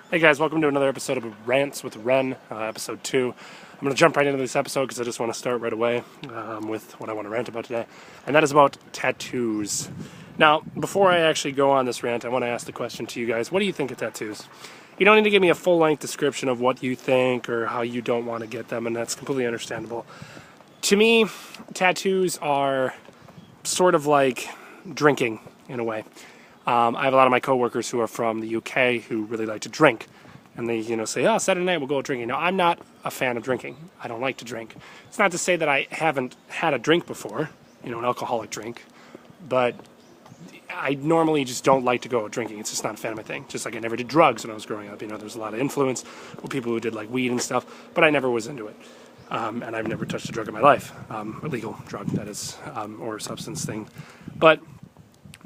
Hey guys, welcome to another episode of Rants with Ren, episode 2. I'm going to jump right into this episode because I just want to start right away with what I want to rant about today, and that is about tattoos. Now, before I actually go on this rant, I want to ask the question to you guys, what do you think of tattoos? You don't need to give me a full-length description of what you think or how you don't want to get them, and that's completely understandable. To me, tattoos are sort of like drinking in a way. I have a lot of my coworkers who are from the UK who really like to drink, and they, say, "Oh, Saturday night we'll go drinking." Now, I'm not a fan of drinking. I don't like to drink. It's not to say that I haven't had a drink before, an alcoholic drink, but I normally just don't like to go drinking. It's just not a fan of my thing. Just like I never did drugs when I was growing up. There's a lot of influence with people who did like weed and stuff, but I never was into it. And I've never touched a drug in my life, a legal drug, that is, or substance thing. But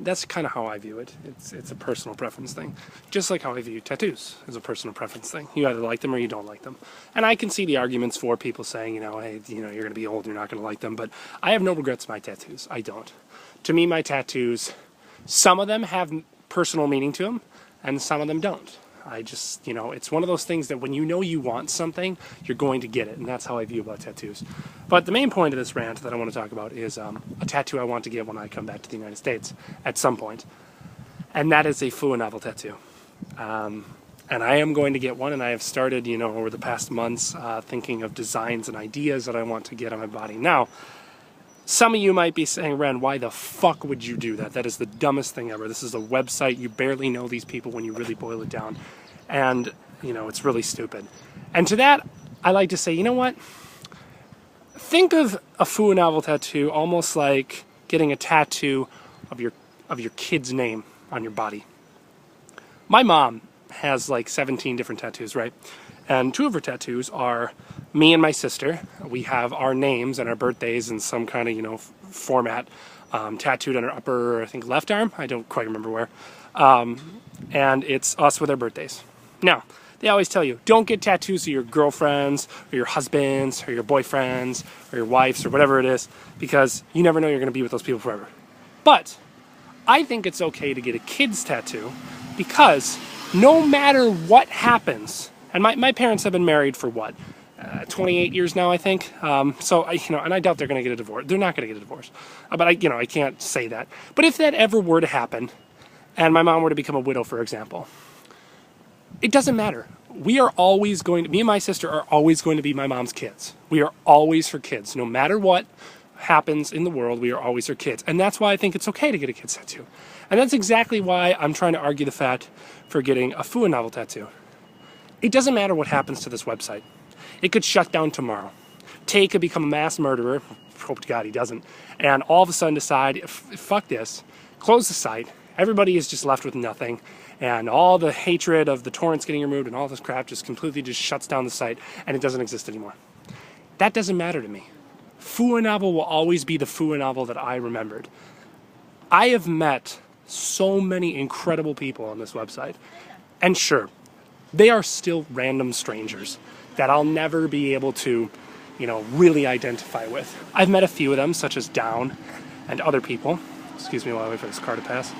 that's kind of how I view it. It's a personal preference thing. Just like how I view tattoos as a personal preference thing. You either like them or you don't like them. And I can see the arguments for people saying, hey, you're going to be old, you're not going to like them. But I have no regrets with my tattoos. I don't. To me, my tattoos, some of them have personal meaning to them, and some of them don't. I just, it's one of those things that when you want something, you're going to get it, and that's how I view about tattoos. But the main point of this rant that I want to talk about is a tattoo I want to get when I come back to the United States at some point, and that is a Fua novel tattoo. And I am going to get one, and I have started, over the past months, thinking of designs and ideas that I want to get on my body. Now, some of you might be saying, Ren, why the fuck would you do that? That is the dumbest thing ever. This is a website. You barely know these people when you really boil it down. And, it's really stupid. And to that, I like to say, you know what? Think of a Fua novel tattoo almost like getting a tattoo of your kid's name on your body. My mom has like 17 different tattoos, right? And 2 of her tattoos are me and my sister. We have our names and our birthdays in some kind of, format, tattooed on her upper, I think, left arm. I don't quite remember where. And it's us with our birthdays. Now, they always tell you, don't get tattoos of your girlfriends or your husbands or your boyfriends or your wives or whatever it is, because you never know you're going to be with those people forever. But I think it's okay to get a kid's tattoo because no matter what happens, and my parents have been married for 28 years now, I think. So and I doubt they're going to get a divorce. They're not going to get a divorce. But I can't say that. But if that ever were to happen, and my mom were to become a widow, for example, it doesn't matter. Me and my sister are always going to be my mom's kids. We are always her kids. No matter what happens in the world, we are always her kids. And that's why I think it's okay to get a kid's tattoo. And that's exactly why I'm trying to argue the fact for getting a Fua novel tattoo. It doesn't matter what happens to this website. It could shut down tomorrow. Tay could become a mass murderer. Hope to God he doesn't. And all of a sudden decide, fuck this, close the site. Everybody is just left with nothing. And all the hatred of the torrents getting removed and all this crap just completely just shuts down the site and it doesn't exist anymore. That doesn't matter to me. Fua novel will always be the Fua novel that I remembered. I have met so many incredible people on this website. And sure, they are still random strangers that I'll never be able to, really identify with. I've met a few of them, such as Down and other people. Excuse me while I wait for this car to pass.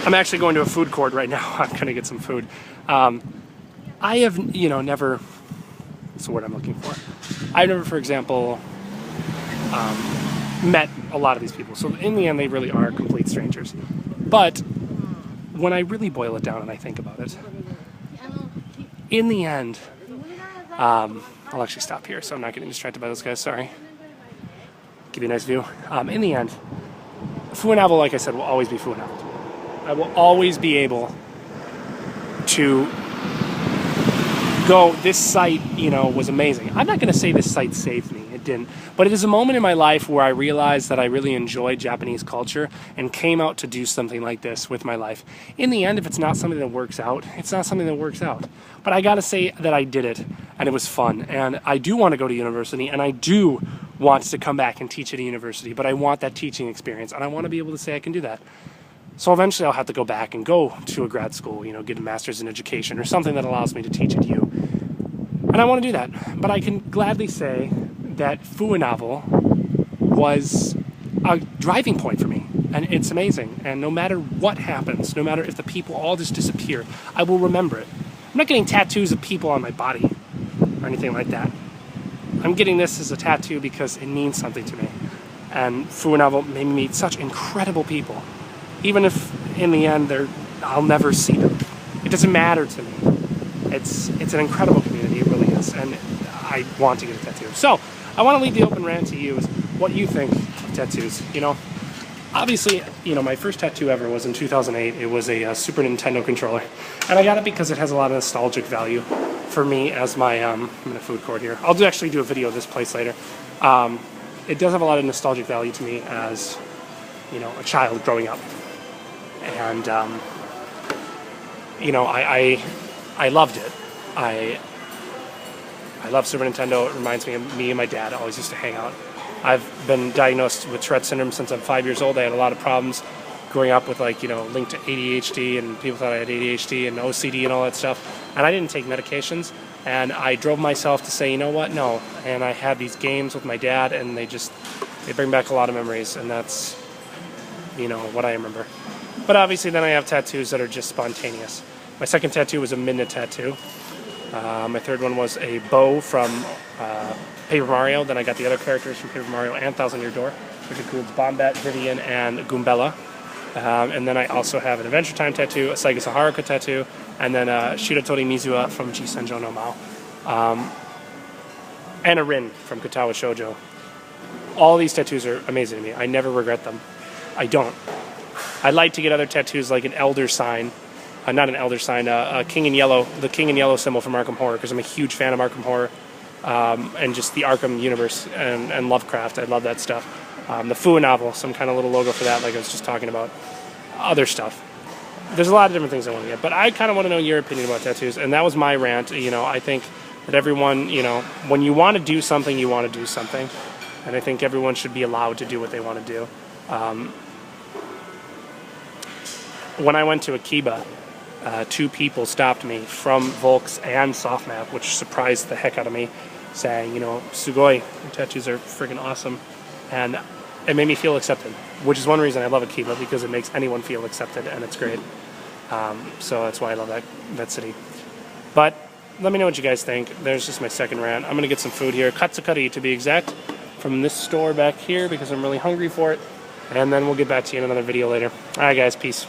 I'm actually going to a food court right now. I'm going to get some food. I have, never, what's the word I'm looking for? I've never, for example, met a lot of these people. So in the end, they really are complete strangers. But when I really boil it down and I think about it, in the end, I'll actually stop here so I'm not getting distracted by those guys, sorry. Give you a nice view. In the end, Fua novel, like I said, will always be Fua novel. I will always be able to go, this site, was amazing. I'm not going to say this site saved me. It didn't. But it is a moment in my life where I realized that I really enjoyed Japanese culture and came out to do something like this with my life. In the end, if it's not something that works out, it's not something that works out. But I got to say that I did it, and it was fun. And I do want to go to university, and I do want to come back and teach at a university, but I want that teaching experience, and I want to be able to say I can do that. So eventually I'll have to go back and go to a grad school, get a master's in education or something that allows me to teach at U. And I want to do that. But I can gladly say that Fua novel was a driving point for me. And it's amazing. And no matter what happens, no matter if the people all just disappear, I will remember it. I'm not getting tattoos of people on my body or anything like that. I'm getting this as a tattoo because it means something to me. And Fuinavo made me meet such incredible people. Even if in the end I'll never see them. It doesn't matter to me. It's an incredible community, it really is. And I want to get a tattoo. So I want to leave the open rant to you is what you think of tattoos. You know, obviously, you know, my first tattoo ever was in 2008. It was a Super Nintendo controller. And I got it because it has a lot of nostalgic value for me as my, I'm in a food court here. I'll actually do a video of this place later. It does have a lot of nostalgic value to me as, you know, a child growing up. And, you know, I loved it. I love Super Nintendo. It reminds me of me and my dad always used to hang out. I've been diagnosed with Tourette syndrome since I'm 5 years old. I had a lot of problems growing up with, like, you know, linked to ADHD, and people thought I had ADHD and OCD and all that stuff. And I didn't take medications, and I drove myself to say, you know what, no. And I had these games with my dad, and they bring back a lot of memories, and that's, you know, what I remember. But obviously then I have tattoos that are just spontaneous. My second tattoo was a midget tattoo. My third one was a bow from Paper Mario. Then I got the other characters from Paper Mario and Thousand Year Door, which includes Bombat, Vivian, and Goombella. And then I also have an Adventure Time tattoo, a Saiga Haruka tattoo, and then Shiratori Mizuwa from Jisenjo no Mao. And a Rin from Katawa Shoujo. All these tattoos are amazing to me. I never regret them. I don't. I'd like to get other tattoos like an Elder sign. Not an Elder sign, King in Yellow, the King in Yellow symbol from Arkham Horror, because I'm a huge fan of Arkham Horror and just the Arkham universe and Lovecraft. I love that stuff. The Fuinavo, some kind of little logo for that, like I was just talking about. Other stuff. There's a lot of different things I want to get, but I kind of want to know your opinion about tattoos, and that was my rant. You know, I think that everyone, you know, when you want to do something, you want to do something, and I think everyone should be allowed to do what they want to do. When I went to Akiba, 2 people stopped me from Volks and Softmap, which surprised the heck out of me, saying, you know, Sugoi, your tattoos are freaking awesome. And it made me feel accepted, which is one reason I love Akiba, because it makes anyone feel accepted, and it's great. So that's why I love that city. But let me know what you guys think. There's just my second rant. I'm going to get some food here, katsukari to be exact, from this store back here, because I'm really hungry for it. And then we'll get back to you in another video later. Alright guys, peace.